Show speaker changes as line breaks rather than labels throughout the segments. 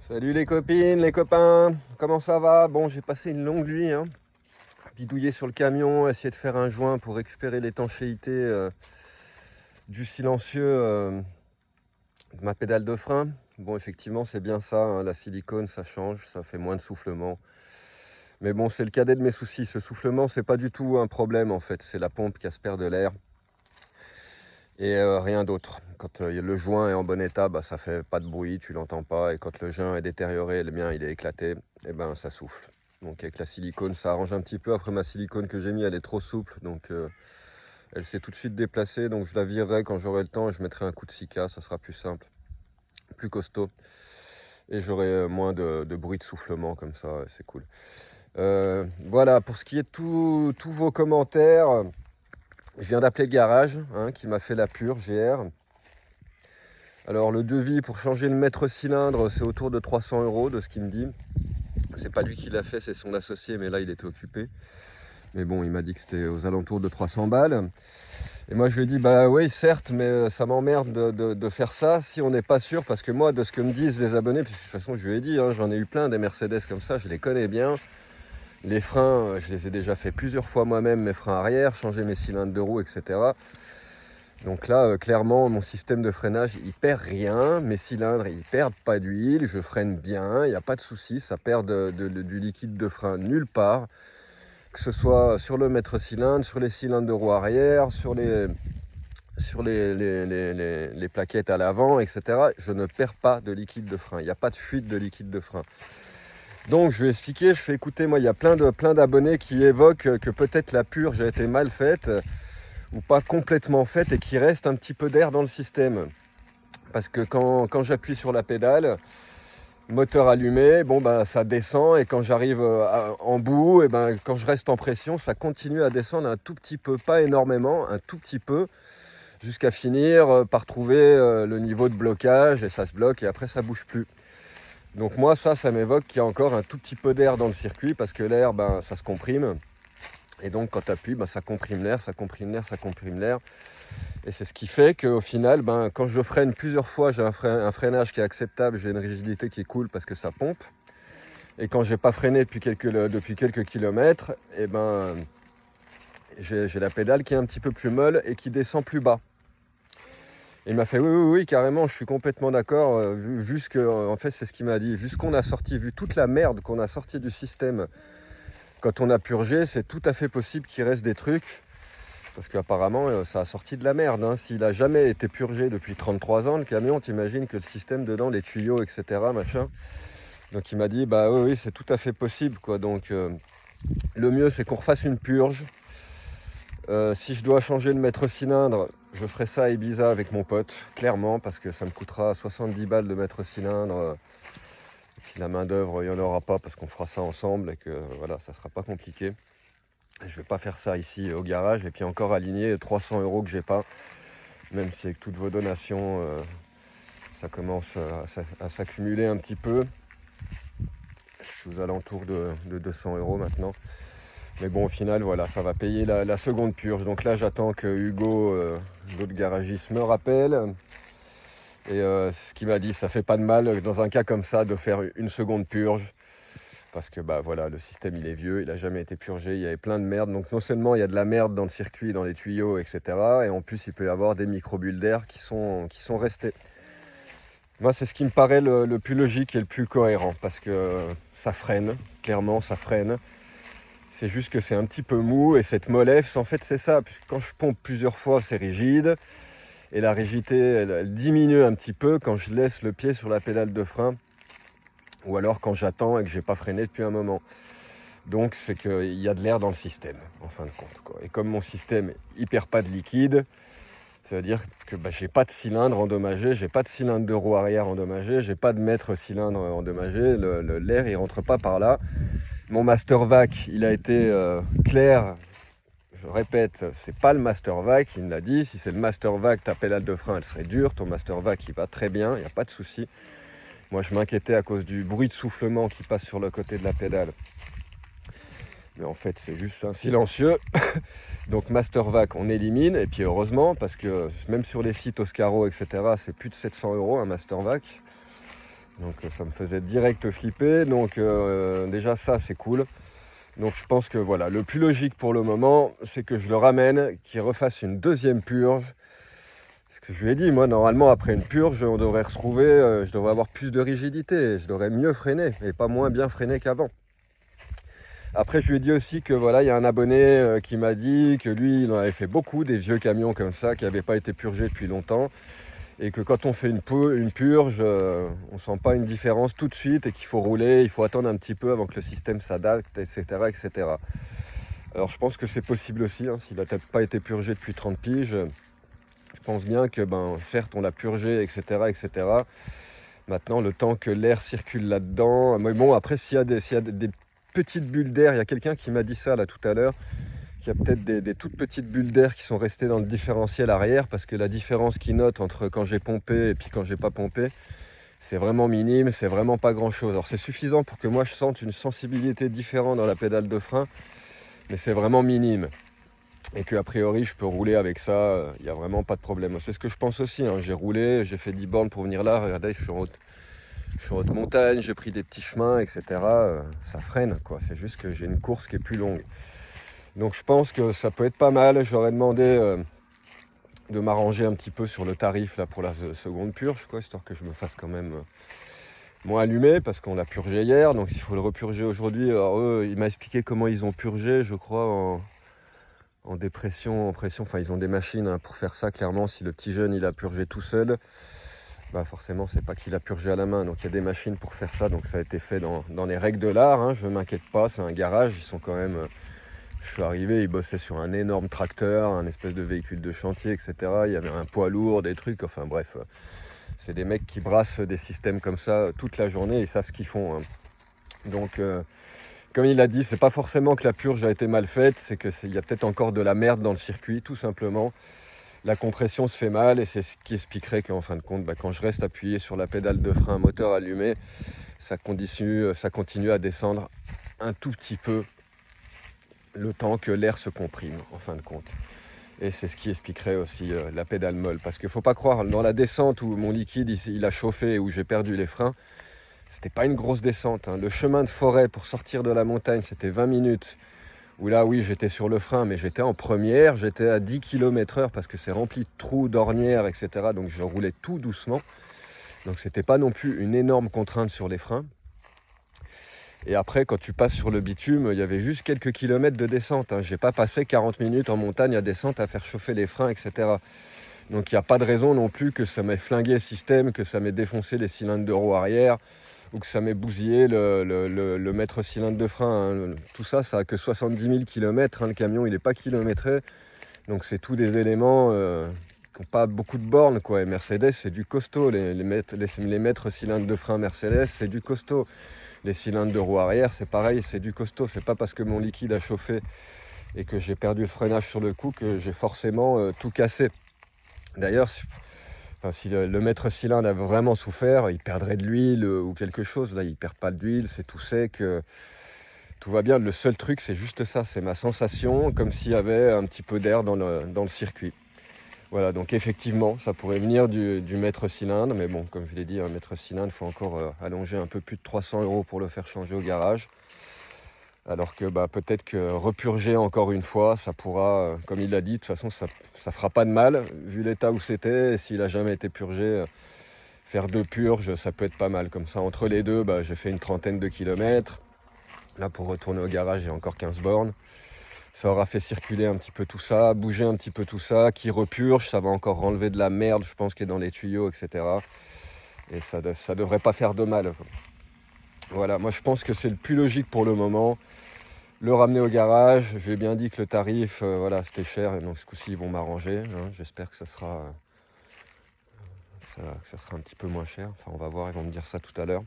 Salut les copines, les copains, comment ça va? Bon, j'ai passé une longue nuit, bidouiller sur le camion, essayer de faire un joint pour récupérer l'étanchéité du silencieux de ma pédale de frein. Bon, effectivement, c'est bien ça, la silicone, ça change, ça fait moins de soufflement. Mais bon, c'est le cadet de mes soucis. Ce soufflement, c'est pas du tout un problème en fait, c'est la pompe qui aspire de l'air et rien d'autre. Quand le joint est en bon état, ça fait pas de bruit, tu l'entends pas. Et quand le joint est détérioré, le mien il est éclaté, et ben ça souffle. Donc avec la silicone, ça arrange un petit peu. Après, ma silicone que j'ai mis, elle est trop souple, donc elle s'est tout de suite déplacée. Donc je la virerai quand j'aurai le temps et je mettrai un coup de Sika, ça sera plus simple, plus costaud. Et j'aurai moins de bruit de soufflement comme ça, c'est cool. Voilà, pour ce qui est de tous vos commentaires, je viens d'appeler le garage qui m'a fait la pure GR. Alors le devis pour changer le mètre cylindre, c'est autour de 300 € de ce qu'il me dit. C'est pas lui qui l'a fait, c'est son associé, mais là il était occupé. Mais bon, il m'a dit que c'était aux alentours de 300 balles. Et moi je lui ai dit, bah oui certes, mais ça m'emmerde de faire ça si on n'est pas sûr. Parce que moi, de ce que me disent les abonnés, puis de toute façon je lui ai dit, j'en ai eu plein des Mercedes comme ça, je les connais bien. Les freins, je les ai déjà fait plusieurs fois moi-même, mes freins arrière, changer mes cylindres de roue, etc. Donc là, clairement, mon système de freinage, il perd rien. Mes cylindres, ils perdent pas d'huile. Je freine bien, il n'y a pas de souci. Ça perd du liquide de frein nulle part. Que ce soit sur le mètre cylindre, sur les cylindres de roue arrière, sur les plaquettes à l'avant, etc. Je ne perds pas de liquide de frein. Il n'y a pas de fuite de liquide de frein. Donc je vais expliquer, je fais écouter, moi il y a plein d'abonnés qui évoquent que peut-être la purge a été mal faite ou pas complètement faite et qu'il reste un petit peu d'air dans le système. Parce que quand j'appuie sur la pédale, moteur allumé, ça descend et quand j'arrive en bout, quand je reste en pression, ça continue à descendre un tout petit peu, pas énormément, un tout petit peu, jusqu'à finir par trouver le niveau de blocage et ça se bloque et après ça bouge plus. Donc moi ça m'évoque qu'il y a encore un tout petit peu d'air dans le circuit parce que l'air, ça se comprime. Et donc quand tu appuies, ça comprime l'air, ça comprime l'air, ça comprime l'air. Et c'est ce qui fait qu'au final, quand je freine plusieurs fois, j'ai un freinage qui est acceptable, j'ai une rigidité qui est cool parce que ça pompe. Et quand j'ai pas freiné depuis quelques kilomètres, j'ai la pédale qui est un petit peu plus molle et qui descend plus bas. Et il m'a fait oui, carrément, je suis complètement d'accord, vu ce que, en fait c'est ce qu'il m'a dit, vu ce qu'on a sorti, vu toute la merde qu'on a sorti du système quand on a purgé, c'est tout à fait possible qu'il reste des trucs. Parce qu'apparemment, ça a sorti de la merde. S'il n'a jamais été purgé depuis 33 ans, le camion, t'imagines que le système dedans, les tuyaux, etc., machin. Donc il m'a dit, oui, c'est tout à fait possible, quoi. Donc le mieux, c'est qu'on refasse une purge. Si je dois changer le mètre cylindre, je ferai ça à Ibiza avec mon pote, clairement, parce que ça me coûtera 70 balles de mètre cylindre. Et puis la main d'œuvre, il n'y en aura pas parce qu'on fera ça ensemble et que voilà, ça sera pas compliqué. Je vais pas faire ça ici au garage et puis encore aligner 300 € que j'ai pas, même si avec toutes vos donations ça commence à s'accumuler un petit peu. Je suis aux alentours de 200 € maintenant, mais bon, au final voilà, ça va payer la seconde purge. Donc là j'attends que Hugo, l'autre garagiste, me rappelle. Et ce qu'il m'a dit, ça fait pas de mal dans un cas comme ça de faire une seconde purge. Parce que voilà, le système il est vieux, il n'a jamais été purgé, il y avait plein de merde. Donc non seulement il y a de la merde dans le circuit, dans les tuyaux, etc. Et en plus il peut y avoir des micro-bulles d'air qui sont restées. Moi c'est ce qui me paraît le plus logique et le plus cohérent. Parce que ça freine, clairement ça freine. C'est juste que c'est un petit peu mou et cette mollesse, en fait c'est ça. Quand je pompe plusieurs fois c'est rigide. Et la rigidité elle diminue un petit peu quand je laisse le pied sur la pédale de frein. Ou alors quand j'attends et que j'ai pas freiné depuis un moment. Donc c'est qu'il y a de l'air dans le système, en fin de compte, quoi. Et comme mon système il perd pas de liquide, ça veut dire que j'ai pas de cylindre endommagé, j'ai pas de cylindre de roue arrière endommagé, j'ai pas de mètre cylindre endommagé, l'air il rentre pas par là. Mon master vac il a été clair, je répète, c'est pas le master vac, il me l'a dit, si c'est le master vac, ta pédale de frein elle serait dure, ton master vac il va très bien, il n'y a pas de souci. Moi je m'inquiétais à cause du bruit de soufflement qui passe sur le côté de la pédale. Mais en fait c'est juste un silencieux. Donc master vac on élimine. Et puis heureusement parce que même sur les sites Oscaro etc, c'est plus de 700 € un master vac. Donc ça me faisait direct flipper. Donc déjà ça c'est cool. Donc je pense que voilà, le plus logique pour le moment, c'est que je le ramène, qu'il refasse une deuxième purge. Parce que je lui ai dit, moi normalement après une purge, on devrait retrouver, je devrais avoir plus de rigidité, je devrais mieux freiner et pas moins bien freiner qu'avant. Après je lui ai dit aussi que voilà, il y a un abonné qui m'a dit que lui il en avait fait beaucoup des vieux camions comme ça qui n'avaient pas été purgés depuis longtemps. Et que quand on fait une purge, on ne sent pas une différence tout de suite et qu'il faut rouler, il faut attendre un petit peu avant que le système s'adapte, etc., etc. Alors je pense que c'est possible aussi, hein, s'il n'a peut-être pas été purgé depuis 30 piges. Je pense bien que, certes, on l'a purgé, etc., etc. Maintenant, le temps que l'air circule là-dedans. Mais bon, après, s'il y a des petites bulles d'air, il y a quelqu'un qui m'a dit ça là tout à l'heure, qu'il y a peut-être des toutes petites bulles d'air qui sont restées dans le différentiel arrière, parce que la différence qu'il note entre quand j'ai pompé et puis quand j'ai pas pompé, c'est vraiment minime, c'est vraiment pas grand-chose. Alors c'est suffisant pour que moi je sente une sensibilité différente dans la pédale de frein, mais c'est vraiment minime. Et que a priori je peux rouler avec ça, il n'y a vraiment pas de problème. C'est ce que je pense aussi, hein. J'ai roulé, j'ai fait 10 bornes pour venir là, regardez, je suis en haute montagne, j'ai pris des petits chemins, etc. Ça freine, quoi. C'est juste que j'ai une course qui est plus longue. Donc je pense que ça peut être pas mal. J'aurais demandé de m'arranger un petit peu sur le tarif là, pour la seconde purge, quoi, histoire que je me fasse quand même moins allumer, parce qu'on l'a purgé hier. Donc s'il faut le repurger aujourd'hui, alors eux, il m'a expliqué comment ils ont purgé, je crois, en dépression, en pression. Enfin, ils ont des machines, hein, pour faire ça. Clairement, si le petit jeune il a purgé tout seul, forcément c'est pas qu'il a purgé à la main. Donc il y a des machines pour faire ça. Donc ça a été fait dans les règles de l'art, hein. Je ne m'inquiète pas, c'est un garage. Ils sont quand même... je suis arrivé, ils bossaient sur un énorme tracteur, un espèce de véhicule de chantier, etc. Il y avait un poids lourd, des trucs, enfin bref. C'est des mecs qui brassent des systèmes comme ça toute la journée, ils savent ce qu'ils font, hein. Donc, comme il l'a dit, c'est pas forcément que la purge a été mal faite, c'est qu'il y a peut-être encore de la merde dans le circuit, tout simplement. La compression se fait mal et c'est ce qui expliquerait qu'en fin de compte, quand je reste appuyé sur la pédale de frein, moteur allumé, ça continue à descendre un tout petit peu le temps que l'air se comprime, en fin de compte. Et c'est ce qui expliquerait aussi la pédale molle. Parce qu'il ne faut pas croire, dans la descente où mon liquide il a chauffé et où j'ai perdu les freins, c'était pas une grosse descente, hein. Le chemin de forêt pour sortir de la montagne, c'était 20 minutes. Où là, oui, j'étais sur le frein, mais j'étais en première, j'étais à 10 km/h parce que c'est rempli de trous, d'ornières, etc. Donc je roulais tout doucement. Donc c'était pas non plus une énorme contrainte sur les freins. Et après, quand tu passes sur le bitume, il y avait juste quelques kilomètres de descente, hein. J'ai pas passé 40 minutes en montagne à descente à faire chauffer les freins, etc. Donc il n'y a pas de raison non plus que ça m'ait flingué le système, que ça m'ait défoncé les cylindres de roue arrière, ou que ça m'ait bousillé le mètre cylindre de frein, hein. Tout ça, ça a que 70 000 km, hein. Le camion, il n'est pas kilométré. Donc c'est tous des éléments qui n'ont pas beaucoup de bornes, quoi. Et Mercedes, c'est du costaud. Les mètres cylindres de frein Mercedes, c'est du costaud. Les cylindres de roue arrière, c'est pareil, c'est du costaud. C'est pas parce que mon liquide a chauffé et que j'ai perdu le freinage sur le coup que j'ai forcément tout cassé. D'ailleurs, si le maître cylindre a vraiment souffert, il perdrait de l'huile ou quelque chose. Là, il perd pas d'huile, c'est tout sec. Tout va bien. Le seul truc, c'est juste ça, c'est ma sensation, comme s'il y avait un petit peu d'air dans le circuit. Voilà, donc effectivement, ça pourrait venir du maître cylindre, mais bon, comme je l'ai dit, un maître cylindre, il faut encore allonger un peu plus de 300 € pour le faire changer au garage. Alors que peut-être que repurger encore une fois, ça pourra, comme il l'a dit, de toute façon, ça fera pas de mal, vu l'état où c'était, et s'il n'a jamais été purgé, faire 2 purges, ça peut être pas mal. Comme ça, entre les deux, j'ai fait une trentaine de kilomètres. Là, pour retourner au garage, j'ai encore 15 bornes. Ça aura fait circuler un petit peu tout ça, bouger un petit peu tout ça, qui repurge, ça va encore enlever de la merde, je pense, qui est dans les tuyaux, etc. Et ça devrait pas faire de mal. Voilà, moi je pense que c'est le plus logique pour le moment. Le ramener au garage, je lui ai bien dit que le tarif, voilà, c'était cher, et donc ce coup-ci ils vont m'arranger, hein. J'espère que ça sera un petit peu moins cher. Enfin, on va voir, ils vont me dire ça tout à l'heure.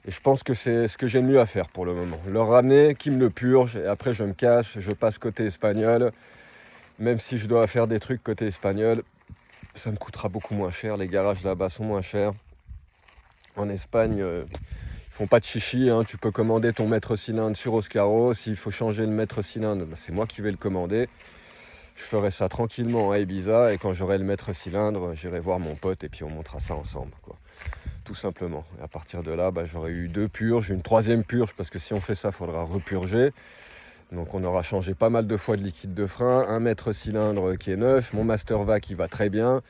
Et je pense que c'est ce que j'ai de mieux à faire pour le moment. Le ramener, qui me le purge, et après je me casse, je passe côté espagnol. Même si je dois faire des trucs côté espagnol, ça me coûtera beaucoup moins cher. Les garages là-bas sont moins chers. En Espagne, ils font pas de chichi, hein. Tu peux commander ton maître cylindre sur Oscaro. S'il faut changer le maître cylindre, c'est moi qui vais le commander. Je ferai ça tranquillement à Ibiza, et quand j'aurai le maître cylindre, j'irai voir mon pote et puis on montera ça ensemble, quoi. tout simplement. Et à partir de là, j'aurai eu 2 purges, une 3e purge, parce que si on fait ça, il faudra repurger. Donc on aura changé pas mal de fois de liquide de frein, un mètre cylindre qui est neuf, mon Master Vac il va très bien,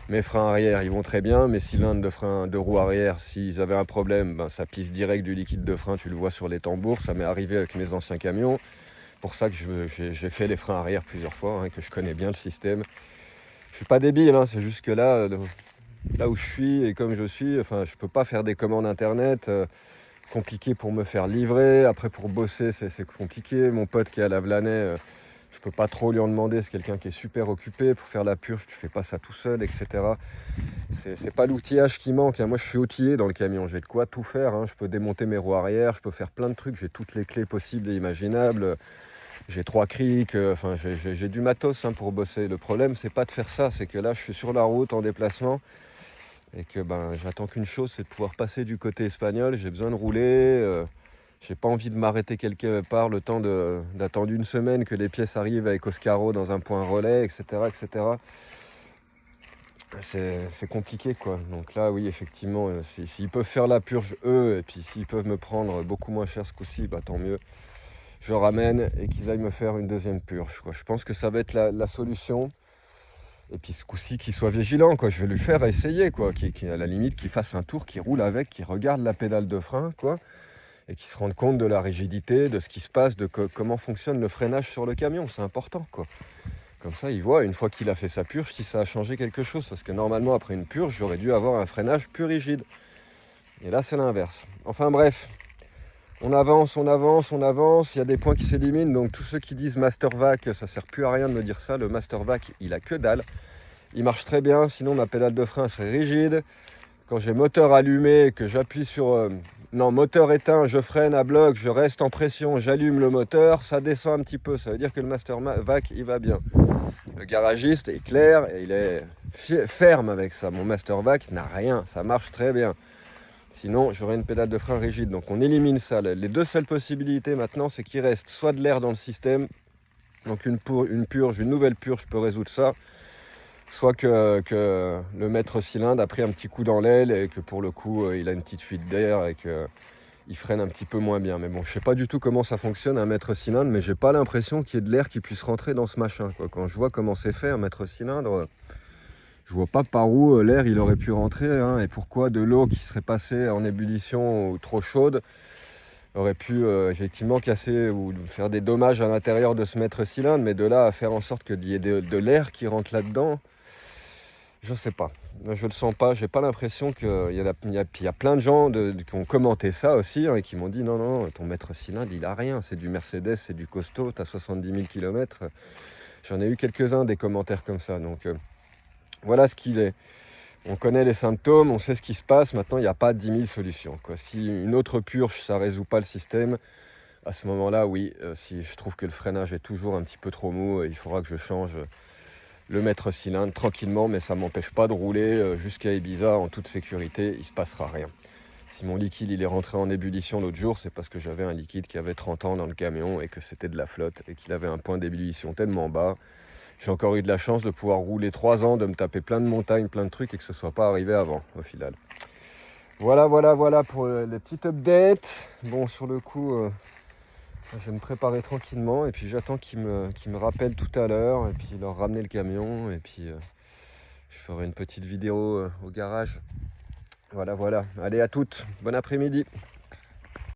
mes freins arrière ils vont très bien, mes cylindres de frein de roue arrière, s'ils avaient un problème, ça pisse direct du liquide de frein, tu le vois sur les tambours, ça m'est arrivé avec mes anciens camions. Pour ça que j'ai fait les freins arrière plusieurs fois, que je connais bien le système. Je suis pas débile, c'est juste que là où je suis et comme je suis, je peux pas faire des commandes internet. Compliqué pour me faire livrer, après pour bosser c'est compliqué. Mon pote qui est à la Vlanay, je peux pas trop lui en demander, c'est quelqu'un qui est super occupé. Pour faire la purge, tu fais pas ça tout seul, etc. C'est pas l'outillage qui manque, moi je suis outillé dans le camion, j'ai de quoi tout faire, je peux démonter mes roues arrière, je peux faire plein de trucs, j'ai toutes les clés possibles et imaginables, j'ai 3 crics, j'ai du matos pour bosser. Le problème c'est pas de faire ça, c'est que là je suis sur la route en déplacement et que j'attends qu'une chose, c'est de pouvoir passer du côté espagnol. J'ai besoin de rouler, j'ai pas envie de m'arrêter quelque part le temps d'attendre une semaine que les pièces arrivent avec Oscaro dans un point relais, etc. etc. C'est compliqué quoi. Donc là oui effectivement, s'ils peuvent faire la purge eux, et puis s'ils peuvent me prendre beaucoup moins cher ce coup-ci, tant mieux. Je ramène et qu'ils aillent me faire une 2e purge, quoi. Je pense que ça va être la solution. Et puis ce coup-ci, qu'il soit vigilant, quoi. Je vais lui faire essayer, quoi. À la limite, qu'il fasse un tour, qu'il roule avec, qu'il regarde la pédale de frein, quoi. Et qu'il se rende compte de la rigidité, de ce qui se passe, de comment fonctionne le freinage sur le camion. C'est important, quoi. Comme ça, il voit, une fois qu'il a fait sa purge, si ça a changé quelque chose. Parce que normalement, après une purge, j'aurais dû avoir un freinage plus rigide. Et là, c'est l'inverse. Enfin bref, on avance, on avance, on avance. Il y a des points qui s'éliminent. Donc tous ceux qui disent Master Vac, ça sert plus à rien de me dire ça. Le Master Vac, il a que dalle. Il marche très bien, sinon ma pédale de frein serait rigide. Quand j'ai moteur allumé, que j'appuie sur... non, moteur éteint, je freine à bloc, je reste en pression, j'allume le moteur, ça descend un petit peu. Ça veut dire que le Master Vac, il va bien. Le garagiste est clair et il est ferme avec ça. Mon Master Vac n'a rien, ça marche très bien. Sinon, j'aurais une pédale de frein rigide. Donc on élimine ça. Les 2 seules possibilités maintenant, c'est qu'il reste soit de l'air dans le système, donc une purge, une nouvelle purge peut résoudre ça, soit que le maître cylindre a pris un petit coup dans l'aile et que pour le coup, il a une petite fuite d'air et qu'il freine un petit peu moins bien. Mais bon, je sais pas du tout comment ça fonctionne un maître cylindre, mais j'ai pas l'impression qu'il y ait de l'air qui puisse rentrer dans ce machin, quoi. Quand je vois comment c'est fait un maître cylindre, je vois pas par où l'air il aurait pu rentrer, et pourquoi de l'eau qui serait passée en ébullition ou trop chaude aurait pu effectivement casser ou faire des dommages à l'intérieur de ce maître cylindre, mais de là à faire en sorte qu'il y ait de l'air qui rentre là-dedans, je sais pas. Je le sens pas, j'ai pas l'impression qu'il y a plein de gens qui ont commenté ça aussi, et qui m'ont dit non, ton maître cylindre il a rien, c'est du Mercedes, c'est du costaud, t'as 70 000 km. J'en ai eu quelques-uns des commentaires comme ça, donc voilà ce qu'il est. On connaît les symptômes, on sait ce qui se passe. Maintenant, il n'y a pas 10 000 solutions, quoi. Si une autre purge, ça ne résout pas le système, à ce moment-là, oui. Si je trouve que le freinage est toujours un petit peu trop mou, il faudra que je change le maître cylindre tranquillement, mais ça ne m'empêche pas de rouler jusqu'à Ibiza en toute sécurité. Il ne se passera rien. Si mon liquide il est rentré en ébullition l'autre jour, c'est parce que j'avais un liquide qui avait 30 ans dans le camion et que c'était de la flotte et qu'il avait un point d'ébullition tellement bas. J'ai encore eu de la chance de pouvoir rouler 3 ans, de me taper plein de montagnes, plein de trucs et que ce ne soit pas arrivé avant au final. Voilà pour les petites updates. Bon, sur le coup, je vais me préparer tranquillement et puis j'attends qu'ils me rappellent tout à l'heure et puis leur ramener le camion et puis je ferai une petite vidéo au garage. Voilà. Allez, à toutes. Bon après-midi.